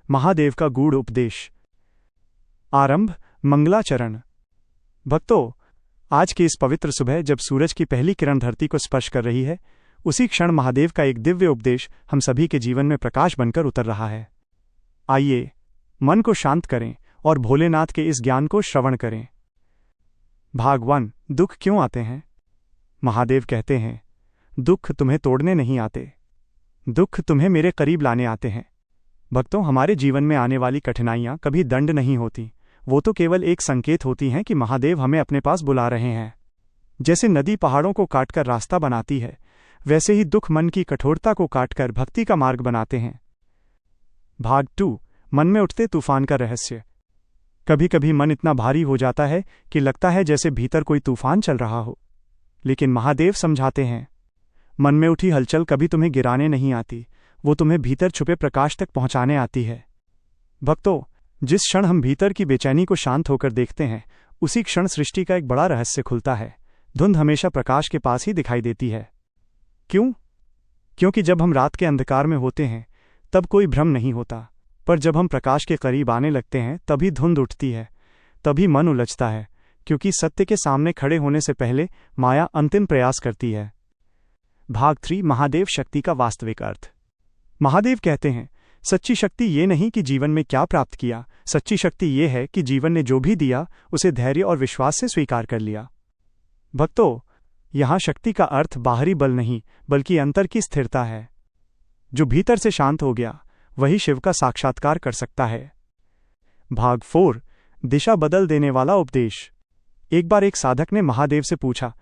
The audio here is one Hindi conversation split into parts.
महादेव का गूढ़ उपदेश। आरंभ मंगलाचरण। भक्तों, आज की इस पवित्र सुबह जब सूरज की पहली किरण धरती को स्पर्श कर रही है, उसी क्षण महादेव का एक दिव्य उपदेश हम सभी के जीवन में प्रकाश बनकर उतर रहा है। आइए मन को शांत करें और भोलेनाथ के इस ज्ञान को श्रवण करें। भाग 1। दुख क्यों आते हैं? महादेव कहते हैं, दुख तुम्हें तोड़ने नहीं आते, दुख तुम्हें मेरे करीब लाने आते हैं। भक्तों, हमारे जीवन में आने वाली कठिनाइयां कभी दंड नहीं होती, वो तो केवल एक संकेत होती हैं कि महादेव हमें अपने पास बुला रहे हैं। जैसे नदी पहाड़ों को काटकर रास्ता बनाती है, वैसे ही दुख मन की कठोरता को काटकर भक्ति का मार्ग बनाते हैं। भाग 2। मन में उठते तूफान का रहस्य। कभी कभी मन इतना भारी हो जाता है कि लगता है जैसे भीतर कोई तूफान चल रहा हो, लेकिन महादेव समझाते हैं, मन में उठी हलचल कभी तुम्हें गिराने नहीं आती, वो तुम्हें भीतर छुपे प्रकाश तक पहुंचाने आती है। भक्तों, जिस क्षण हम भीतर की बेचैनी को शांत होकर देखते हैं, उसी क्षण सृष्टि का एक बड़ा रहस्य खुलता है। धुंध हमेशा प्रकाश के पास ही दिखाई देती है। क्यों? क्योंकि जब हम रात के अंधकार में होते हैं तब कोई भ्रम नहीं होता, पर जब हम प्रकाश के करीब आने लगते हैं तभी धुंध उठती है, तभी मन उलझता है, क्योंकि सत्य के सामने खड़े होने से पहले माया अंतिम प्रयास करती है। भाग 3। महादेव शक्ति का वास्तविक अर्थ। महादेव कहते हैं, सच्ची शक्ति ये नहीं कि जीवन में क्या प्राप्त किया, सच्ची शक्ति ये है कि जीवन ने जो भी दिया उसे धैर्य और विश्वास से स्वीकार कर लिया। भक्तों, यहां शक्ति का अर्थ बाहरी बल नहीं, बल्कि अंतर की स्थिरता है। जो भीतर से शांत हो गया, वही शिव का साक्षात्कार कर सकता है। भाग 4। दिशा बदल देने वाला उपदेश। एक बार एक साधक ने महादेव से पूछा,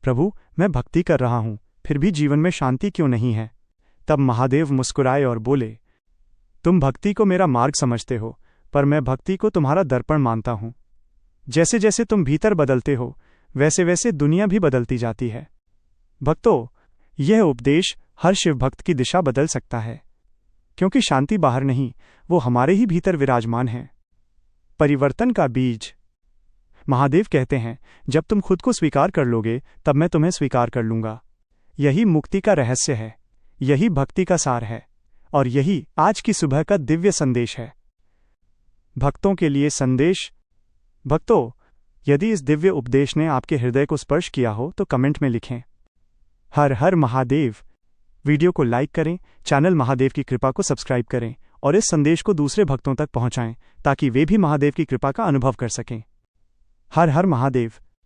प्रभु, मैं भक्ति कर रहा हूं, फिर भी जीवन में शांति क्यों नहीं है? तब महादेव मुस्कुराए और बोले, तुम भक्ति को मेरा मार्ग समझते हो, पर मैं भक्ति को तुम्हारा दर्पण मानता हूं। जैसे जैसे तुम भीतर बदलते हो, वैसे वैसे दुनिया भी बदलती जाती है। भक्तों, यह उपदेश हर शिव भक्त की दिशा बदल सकता है, क्योंकि शांति बाहर नहीं, वो हमारे ही भीतर विराजमान है। परिवर्तन का बीज। महादेव कहते हैं, जब तुम खुद को स्वीकार कर लोगे, तब मैं तुम्हें स्वीकार कर लूंगा। यही मुक्ति का रहस्य है, यही भक्ति का सार है, और यही आज की सुबह का दिव्य संदेश है। भक्तों के लिए संदेश। भक्तों, यदि इस दिव्य उपदेश ने आपके हृदय को स्पर्श किया हो तो कमेंट में लिखें, हर हर महादेव। वीडियो को लाइक करें, चैनल महादेव की कृपा को सब्सक्राइब करें और इस संदेश को दूसरे भक्तों तक पहुंचाएं, ताकि वे भी महादेव की कृपा का अनुभव कर सकें। हर हर महादेव।